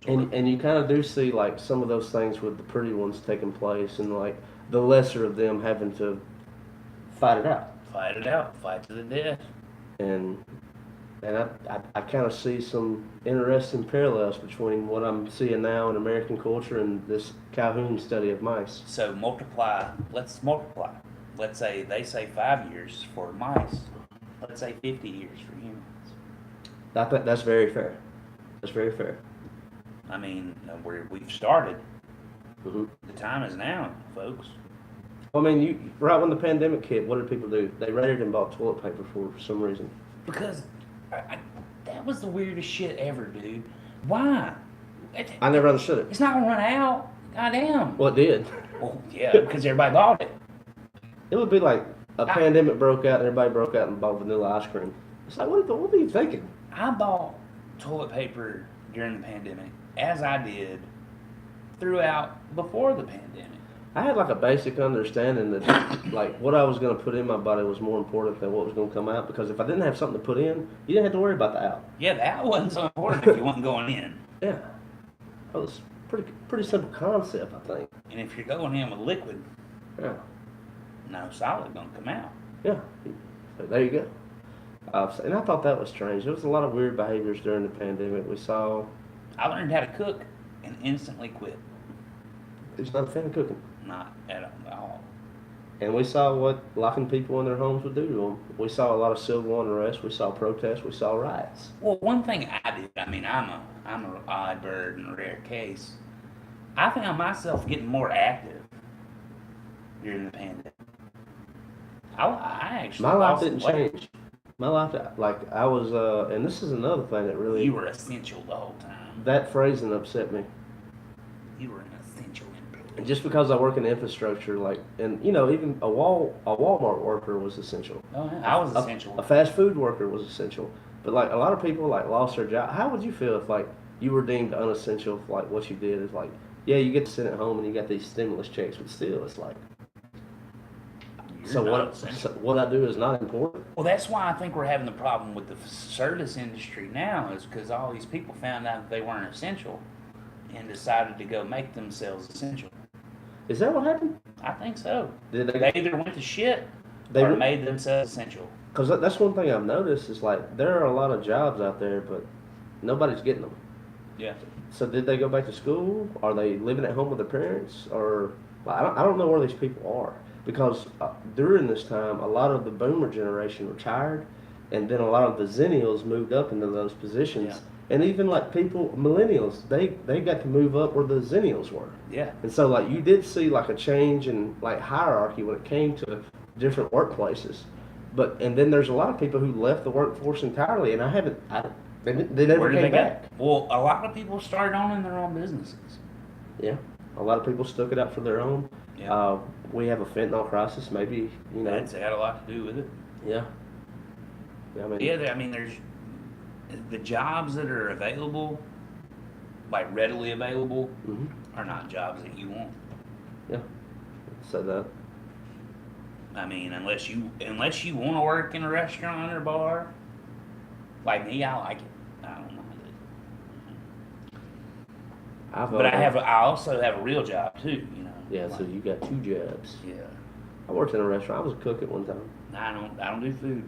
And you kind of do see like some of those things with the pretty ones taking place, and like the lesser of them having to fight it out. Fight it out. Fight to the death. And I kind of see some interesting parallels between what I'm seeing now in American culture and this Calhoun study of mice. So multiply. Let's multiply. Let's say they say 5 years for mice. Let's say 50 years for humans. I think that's very fair. That's very fair. I mean, we've started. Mm-hmm. The time is now, folks. Well, I mean, right when the pandemic hit, what did people do? They raided and bought toilet paper for some reason. Because that was the weirdest shit ever, dude. Why? I never understood it. It's not gonna run out. Goddamn. Well, it did. Well, yeah, because everybody bought it. It would be like a pandemic broke out and everybody broke out and bought vanilla ice cream. It's like, what are you thinking? I bought toilet paper during the pandemic, as I did throughout before the pandemic. I had like a basic understanding that like what I was going to put in my body was more important than what was going to come out, because if I didn't have something to put in, you didn't have to worry about the out. Yeah, that wasn't so important if you wasn't going in. Yeah. That was pretty simple concept, I think. And if you're going in with liquid, Yeah. no solid gonna come out. Yeah. So there you go. And I thought that was strange. There was a lot of weird behaviors during the pandemic. We saw. I learned how to cook and instantly quit. It's not a fan of cooking. Not at all. And we saw what locking people in their homes would do to them. We saw a lot of civil unrest. We saw protests. We saw riots. Well, one thing I did, I mean, I'm an odd bird and a rare case. I found myself getting more active during the pandemic. I actually. My life didn't change. My life, like I was, and this is another thing that really. You were essential the whole time. That phrasing upset me. You were an essential employee. And just because I work in infrastructure, like, and you know, even a Walmart worker was essential. Oh yeah, I was essential. A fast food worker was essential. But like a lot of people like lost their job. How would you feel if like you were deemed unessential? For, like what you did is like, yeah, you get to sit at home and you got these stimulus checks, but still, it's like. So what I do is not important. Well, that's why I think we're having the problem with the service industry now, is because all these people found out that they weren't essential and decided to go make themselves essential. Is that what happened? I think so. Did they either went to shit or made themselves essential. Because that's one thing I've noticed is like there are a lot of jobs out there, but nobody's getting them. Yeah. So did they go back to school? Are they living at home with their parents? Or I don't know where these people are. Because during this time, a lot of the boomer generation retired, and then a lot of the zennials moved up into those positions. Yeah. And even like millennials, they got to move up where the zennials were. Yeah. And so like you did see like a change in like hierarchy when it came to different workplaces. And then there's a lot of people who left the workforce entirely, and they never came back. Well, a lot of people started owning their own businesses. Yeah. A lot of people stuck it out for their own. Yeah. We have a fentanyl crisis. Maybe That's had a lot to do with it. Yeah. I mean, there's the jobs that are available, like readily available, are not jobs that you want. Yeah. Said that. I mean, unless you want to work in a restaurant or bar, like me, I like it. I don't mind it. But I also have a real job too, you know. Yeah, so you got two jobs. Yeah. I worked in a restaurant. I was a cook at one time. I don't do food.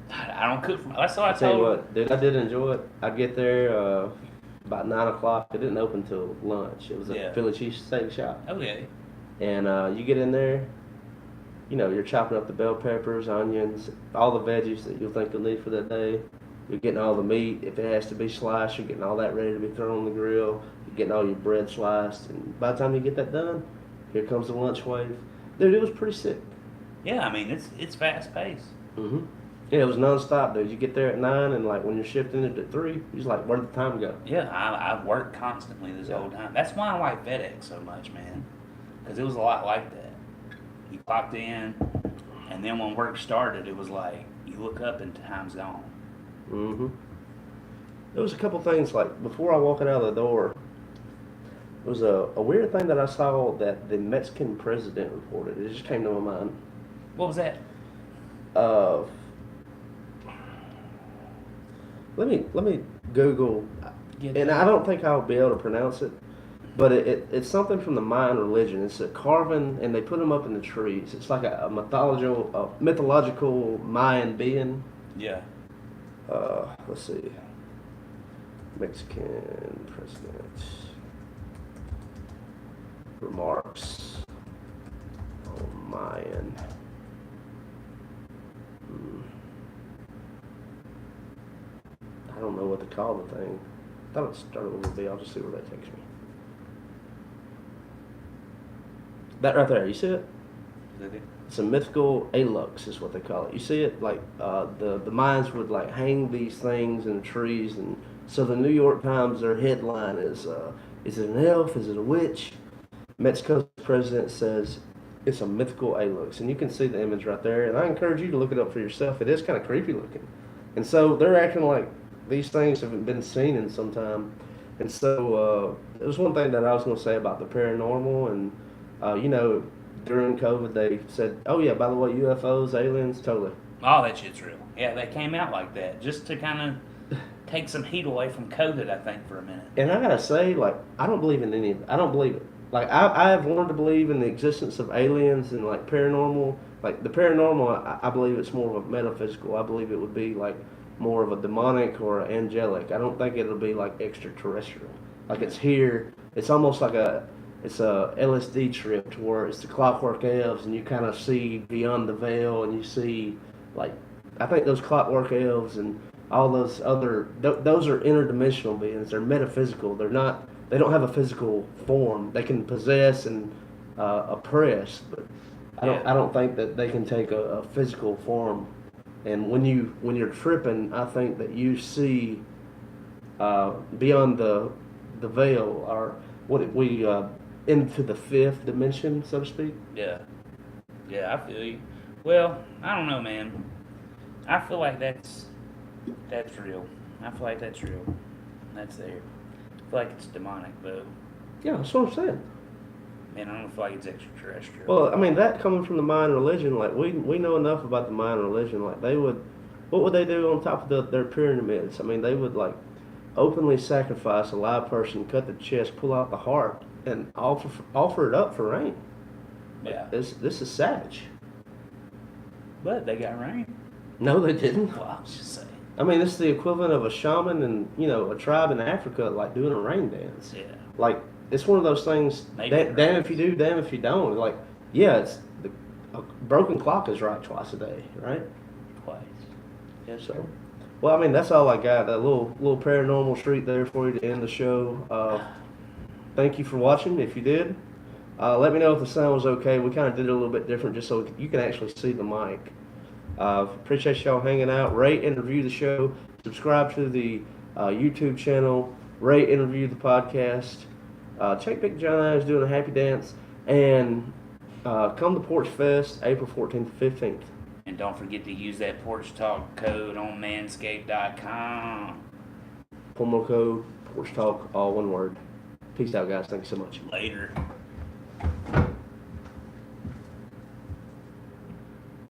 I don't cook. That's what I tell told you what, dude. I did enjoy it. I'd get there about 9 o'clock. It didn't open till lunch. It was a Philly cheesesteak shop. Okay. And you get in there, you're chopping up the bell peppers, onions, all the veggies that you'll think you'll need for that day. You're getting all the meat. If it has to be sliced, you're getting all that ready to be thrown on the grill. You're getting all your bread sliced. And by the time you get that done, here comes the lunch wave. Dude, it was pretty sick. Yeah, I mean, it's fast paced. Mm-hmm. Yeah, it was nonstop, dude. You get there at 9, and like when you're shifting it at 3, you're just like, where did the time go? Yeah, I've worked constantly this whole time. That's why I like FedEx so much, man. Because it was a lot like that. You clocked in, and then when work started, it was like you look up and time's gone. Mm-hmm. There was a couple things like before I walking out of the door. It was a weird thing that I saw that the Mexican president reported. It just came to my mind. What was that? Uh, let me Google, and I don't think I'll be able to pronounce it, but it's something from the Mayan religion. It's a carving, and they put them up in the trees. It's like a mythological Mayan being. Yeah. Let's see. Mexican president remarks on Mayan. I don't know what to call the thing. I thought it started with a B. I'll just see where that takes me. That right there, you see it? Okay. It's a mythical ailments is what they call it. You see it? Like the Mayans would like hang these things in the trees, and so the New York Times, their headline is it an elf? Is it a witch? Mexico's president says it's a mythical ailments, and you can see the image right there. And I encourage you to look it up for yourself. It is kind of creepy looking, and so they're acting like these things haven't been seen in some time. And so it was one thing that I was going to say about the paranormal, and during COVID, they said, "Oh yeah, by the way, UFOs, aliens, totally." Oh, that shit's real. Yeah, they came out like that just to kind of take some heat away from COVID, I think, for a minute. And I gotta say, like, I don't believe in any of it. I don't believe it. Like, I have learned to believe in the existence of aliens and like paranormal. Like the paranormal, I believe it's more of a metaphysical. I believe it would be like more of a demonic or an angelic. I don't think it'll be like extraterrestrial. Like it's here. It's almost like it's a LSD trip to where it's the clockwork elves, and you kind of see beyond the veil, and you see like I think those clockwork elves and all those other those are interdimensional beings. They're metaphysical. They're not. They don't have a physical form. They can possess and oppress, but I don't think that they can take a physical form. And when you're tripping, I think that you see beyond the veil, or what we into the fifth dimension, so to speak. Yeah. Yeah, I feel you. Well, I don't know, man. I feel like that's real. I feel like that's real. That's there. I feel like it's demonic, though. Yeah, that's what I'm saying. Man, I don't feel like it's extraterrestrial. Well, I mean, that coming from the Mayan religion, like we know enough about the Mayan religion. Like what would they do on top of their pyramids? I mean, they would like openly sacrifice a live person, cut the chest, pull out the heart, and offer it up for rain. Yeah. This is savage. But they got rain. No, they didn't. Well, I was just saying. I mean, it's the equivalent of a shaman and a tribe in Africa like doing a rain dance. Yeah. Like it's one of those things. Damn if you do, damn if you don't. Like it's a broken clock is right twice a day, right? Twice. Yeah. So, well, I mean, that's all I got. That little paranormal streak there for you to end the show. Thank you for watching. If you did, let me know if the sound was okay. We kind of did it a little bit different just so you can actually see the mic. Appreciate y'all hanging out. Rate and review the show. Subscribe to the YouTube channel. Rate and review the podcast. Check Big John Eyes doing a happy dance. And come to Porch Fest, April 14th to 15th. And don't forget to use that Porch Talk code on manscaped.com. Promo code Porch Talk, all one word. Peace out, guys. Thank you so much. Later.